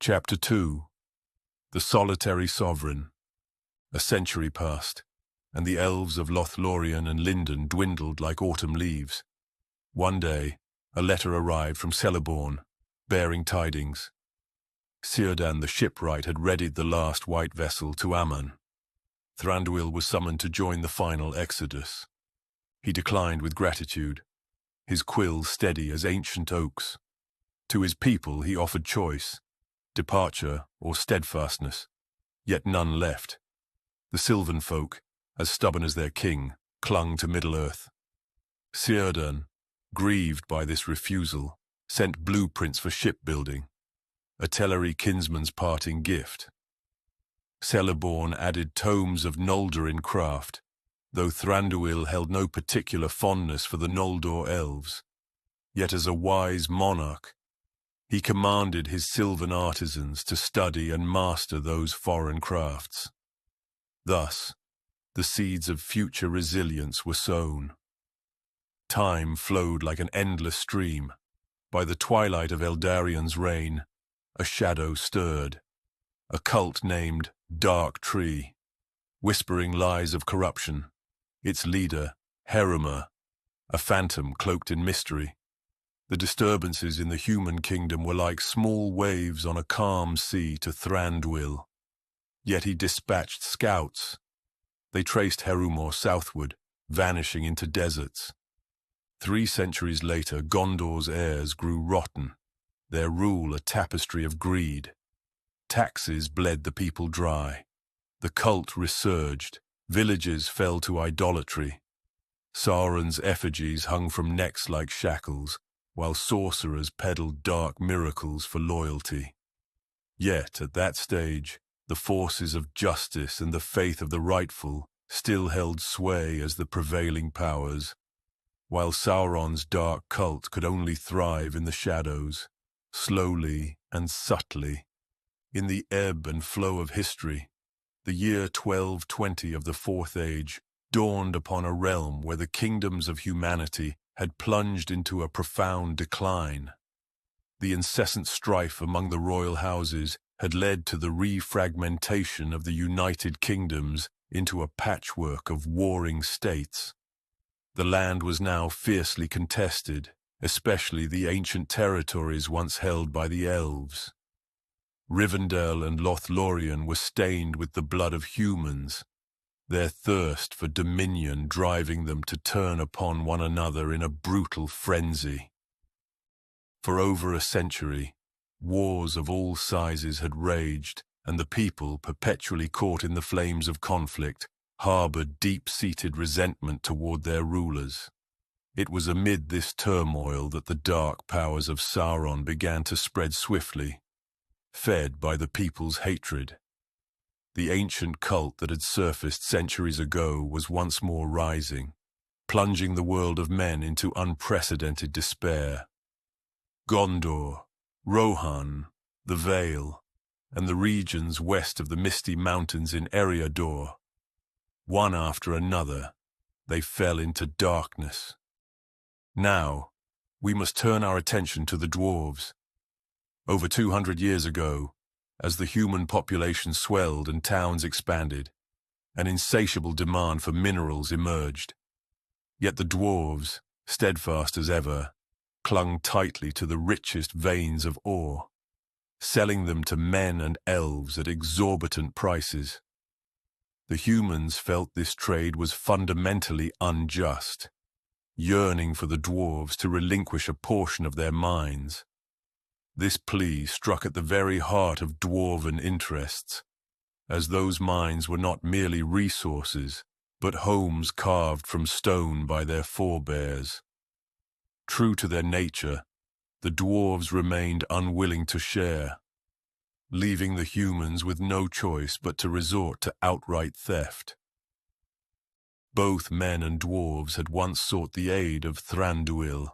Chapter 2. The Solitary Sovereign. A century passed, and the elves of Lothlorien and Lindon dwindled like autumn leaves. One day, a letter arrived from Celeborn, bearing tidings. Círdan the shipwright had readied the last white vessel to Aman. Thranduil was summoned to join the final exodus. He declined with gratitude, his quill steady as ancient oaks. To his people he offered choice, departure or steadfastness, yet none left. The Sylvan folk, as stubborn as their king, clung to Middle-earth. Círdan, grieved by this refusal, sent blueprints for shipbuilding, a Teleri kinsman's parting gift. Celeborn added tomes of Noldorin craft, though Thranduil held no particular fondness for the Noldor elves. Yet as a wise monarch, he commanded his sylvan artisans to study and master those foreign crafts. Thus, the seeds of future resilience were sown. Time flowed like an endless stream. By the twilight of Eldarion's reign, a shadow stirred, a cult named Dark Tree, whispering lies of corruption, its leader, Herumer, a phantom cloaked in mystery. The disturbances in the human kingdom were like small waves on a calm sea to Thranduil. Yet he dispatched scouts. They traced Herumer southward, vanishing into deserts. 3 centuries later, Gondor's heirs grew rotten, their rule a tapestry of greed. Taxes bled the people dry. The cult resurged, villages fell to idolatry. Sauron's effigies hung from necks like shackles, while sorcerers peddled dark miracles for loyalty. Yet, at that stage, the forces of justice and the faith of the rightful still held sway as the prevailing powers, while Sauron's dark cult could only thrive in the shadows, slowly and subtly. In the ebb and flow of history, the year 1220 of the Fourth Age dawned upon a realm where the kingdoms of humanity had plunged into a profound decline. The incessant strife among the royal houses had led to the refragmentation of the United Kingdoms into a patchwork of warring states. The land was now fiercely contested, especially the ancient territories once held by the elves. Rivendell and Lothlorien were stained with the blood of humans, their thirst for dominion driving them to turn upon one another in a brutal frenzy. For over a century, wars of all sizes had raged, and the people, perpetually caught in the flames of conflict, harbored deep-seated resentment toward their rulers. It was amid this turmoil that the dark powers of Sauron began to spread swiftly, fed by the people's hatred. The ancient cult that had surfaced centuries ago was once more rising, plunging the world of men into unprecedented despair. Gondor, Rohan, the Vale, and the regions west of the misty mountains in Eriador, one after another, they fell into darkness. Now, we must turn our attention to the dwarves. Over 200 years ago, as the human population swelled and towns expanded, an insatiable demand for minerals emerged. Yet the dwarves, steadfast as ever, clung tightly to the richest veins of ore, selling them to men and elves at exorbitant prices. The humans felt this trade was fundamentally unjust, yearning for the dwarves to relinquish a portion of their mines. This plea struck at the very heart of dwarven interests, as those mines were not merely resources, but homes carved from stone by their forebears. True to their nature, the dwarves remained unwilling to share, leaving the humans with no choice but to resort to outright theft. Both men and dwarves had once sought the aid of Thranduil,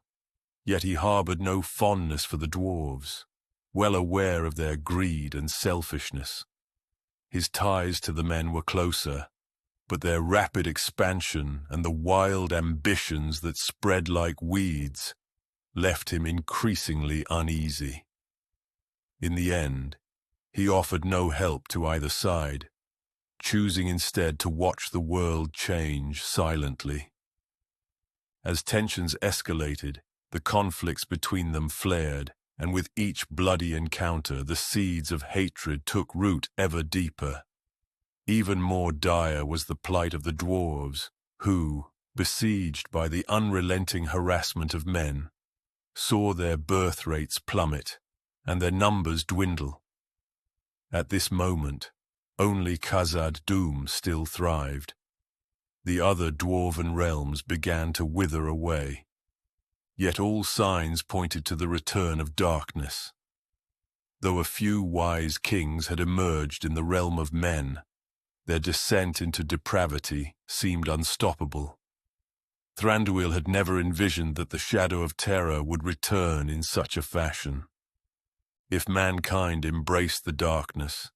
yet he harbored no fondness for the dwarves, well aware of their greed and selfishness. His ties to the men were closer, but their rapid expansion and the wild ambitions that spread like weeds left him increasingly uneasy. In the end, He offered no help to either side, choosing instead to watch the world change silently. As tensions escalated, the conflicts between them flared, and with each bloody encounter, the seeds of hatred took root ever deeper. Even more dire was the plight of the dwarves, who, besieged by the unrelenting harassment of men, saw their birth rates plummet and their numbers dwindle. At this moment, only Khazad-dûm still thrived. The other dwarven realms began to wither away. Yet all signs pointed to the return of darkness. Though a few wise kings had emerged in the realm of men, their descent into depravity seemed unstoppable. Thranduil had never envisioned that the Shadow of Terror would return in such a fashion. If mankind embraced the darkness,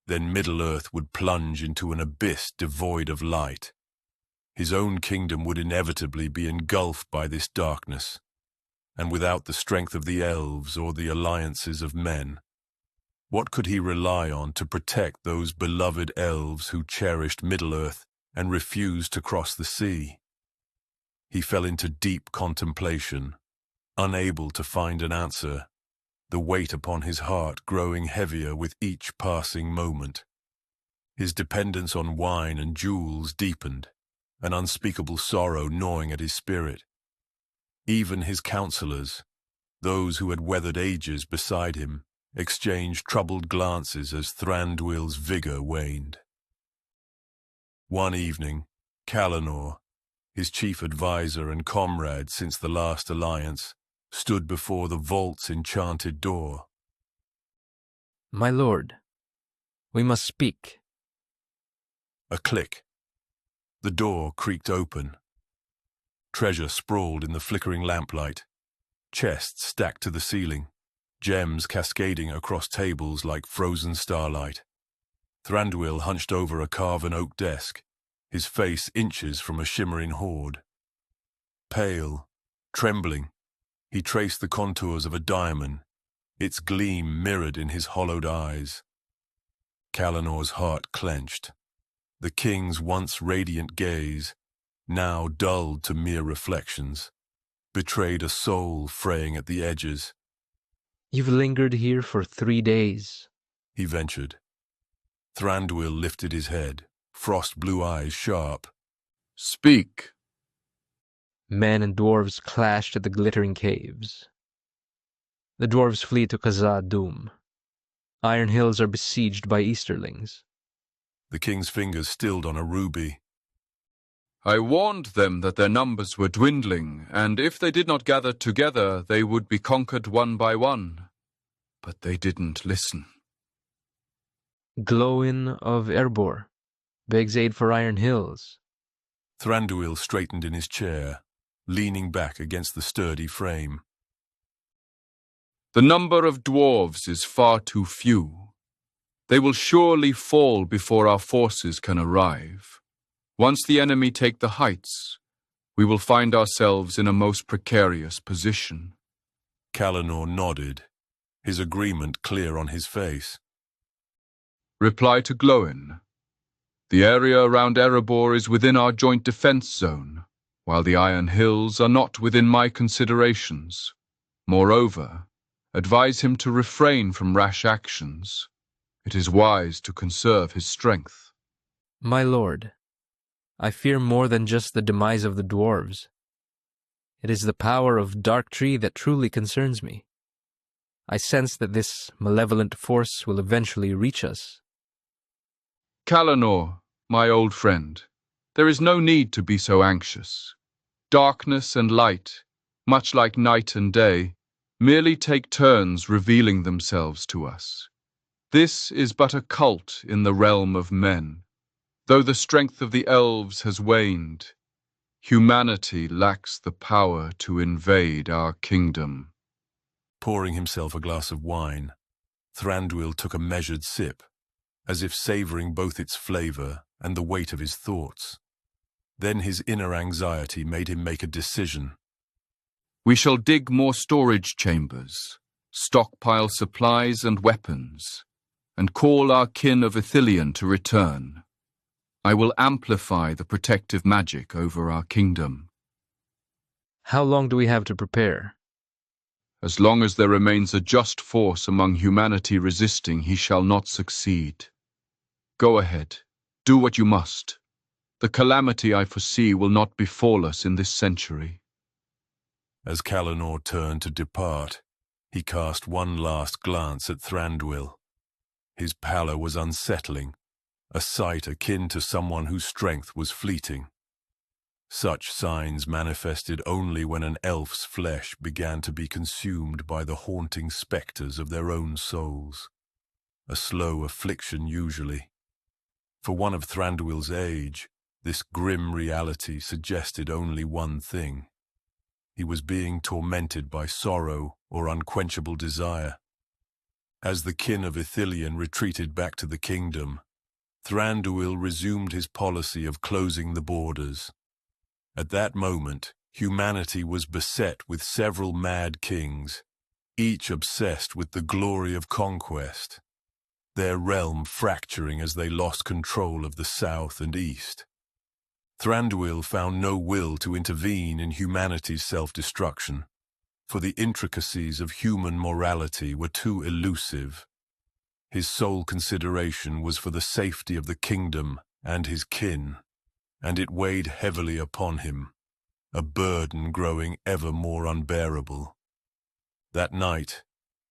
then Middle-earth would plunge into an abyss devoid of light. His own kingdom would inevitably be engulfed by this darkness, and without the strength of the elves or the alliances of men, what could he rely on to protect those beloved elves who cherished Middle-earth and refused to cross the sea? He fell into deep contemplation, unable to find an answer, the weight upon his heart growing heavier with each passing moment. His dependence on wine and jewels deepened, an unspeakable sorrow gnawing at his spirit. Even his counselors, those who had weathered ages beside him, exchanged troubled glances as Thranduil's vigor waned. One evening, Kalanor, his chief advisor and comrade since the last alliance, stood before the vault's enchanted door. "My lord, we must speak." A click. The door creaked open. Treasure sprawled in the flickering lamplight, chests stacked to the ceiling, gems cascading across tables like frozen starlight. Thranduil hunched over a carven oak desk, his face inches from a shimmering hoard. Pale, trembling, he traced the contours of a diamond, its gleam mirrored in his hollowed eyes. Kalanor's heart clenched. The king's once radiant gaze, now dulled to mere reflections, betrayed a soul fraying at the edges. "You've lingered here for 3 days," he ventured. Thranduil lifted his head, frost-blue eyes sharp. "Speak." Men and dwarves clashed at the glittering caves. The dwarves flee to Khazad-dûm. Iron Hills are besieged by Easterlings. The king's fingers stilled on a ruby. "I warned them that their numbers were dwindling, and if they did not gather together, they would be conquered one by one. But they didn't listen." Glowin of Erebor begs aid for Iron Hills. Thranduil straightened in his chair, leaning back against the sturdy frame. "The number of dwarves is far too few. They will surely fall before our forces can arrive. Once the enemy take the heights, we will find ourselves in a most precarious position." Kalanor nodded, his agreement clear on his face. Reply to Glowin. "The area around Erebor is within our joint defense zone, while the Iron Hills are not within my considerations. Moreover, advise him to refrain from rash actions. It is wise to conserve his strength." "My lord, I fear more than just the demise of the dwarves. It is the power of Dark Tree that truly concerns me. I sense that this malevolent force will eventually reach us." "Kalanor, my old friend, there is no need to be so anxious. Darkness and light, much like night and day, merely take turns revealing themselves to us. This is but a cult in the realm of men. Though the strength of the elves has waned, humanity lacks the power to invade our kingdom." Pouring himself a glass of wine, Thranduil took a measured sip, as if savoring both its flavor and the weight of his thoughts. Then his inner anxiety made him make a decision. "We shall dig more storage chambers, stockpile supplies and weapons. and call our kin of Ithilien to return. I will amplify the protective magic over our kingdom. How long do we have to prepare? As long as there remains a just force among humanity resisting, he shall not succeed. Go ahead, do what you must. The calamity I foresee will not befall us in this century. As Kalanor turned to depart, he cast one last glance at Thranduil. His pallor was unsettling, a sight akin to someone whose strength was fleeting. Such signs manifested only when an elf's flesh began to be consumed by the haunting spectres of their own souls. A slow affliction usually. For one of Thranduil's age, this grim reality suggested only one thing. He was being tormented by sorrow or unquenchable desire. As the kin of Ithilien retreated back to the kingdom, Thranduil resumed his policy of closing the borders. At that moment, humanity was beset with several mad kings, each obsessed with the glory of conquest, their realm fracturing as they lost control of the south and east. Thranduil found no will to intervene in humanity's self-destruction, for the intricacies of human morality were too elusive. His sole consideration was for the safety of the kingdom and his kin, and it weighed heavily upon him, a burden growing ever more unbearable. That night,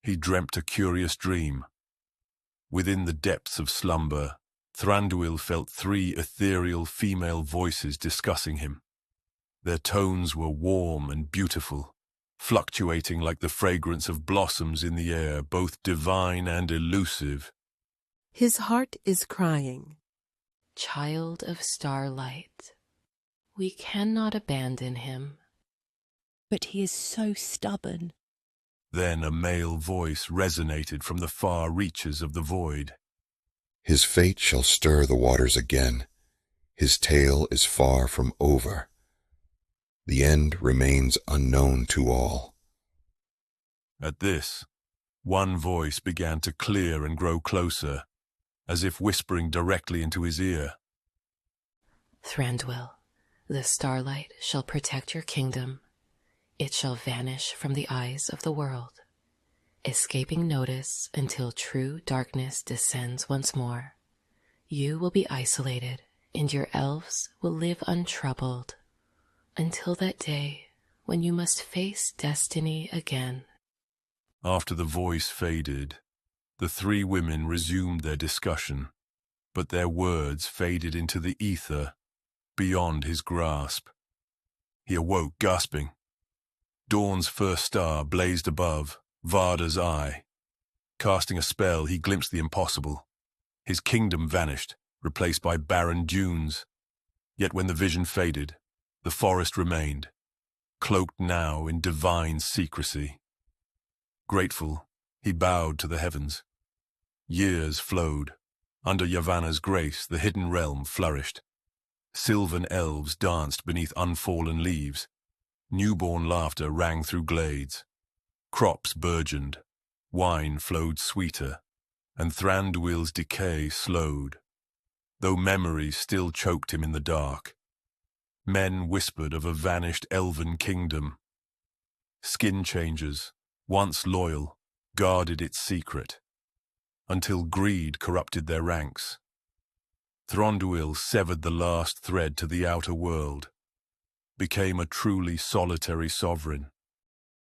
he dreamt a curious dream. Within the depths of slumber, Thranduil felt 3 ethereal female voices discussing him. Their tones were warm and beautiful, fluctuating like the fragrance of blossoms in the air, both divine and elusive. His heart is crying. Child of starlight, we cannot abandon him. But he is so stubborn. Then a male voice resonated from the far reaches of the void. His fate shall stir the waters again. His tale is far from over. The end remains unknown to all. At this, one voice began to clear and grow closer, as if whispering directly into his ear. Thranduil, the starlight shall protect your kingdom. It shall vanish from the eyes of the world, escaping notice until true darkness descends once more. You will be isolated, and your elves will live untroubled, until that day when you must face destiny again. After the voice faded, the 3 women resumed their discussion, but their words faded into the ether, beyond his grasp. He awoke, gasping. Dawn's first star blazed above, Varda's eye. Casting a spell, he glimpsed the impossible. His kingdom vanished, replaced by barren dunes. Yet when the vision faded, the forest remained, cloaked now in divine secrecy. Grateful, he bowed to the heavens. Years flowed. Under Yavanna's grace, the hidden realm flourished. Sylvan elves danced beneath unfallen leaves. Newborn laughter rang through glades. Crops burgeoned. Wine flowed sweeter, and Thranduil's decay slowed, though memories still choked him in the dark. Men whispered of a vanished elven kingdom. Skin changers, once loyal, guarded its secret, until greed corrupted their ranks. Thranduil severed the last thread to the outer world, became a truly solitary sovereign.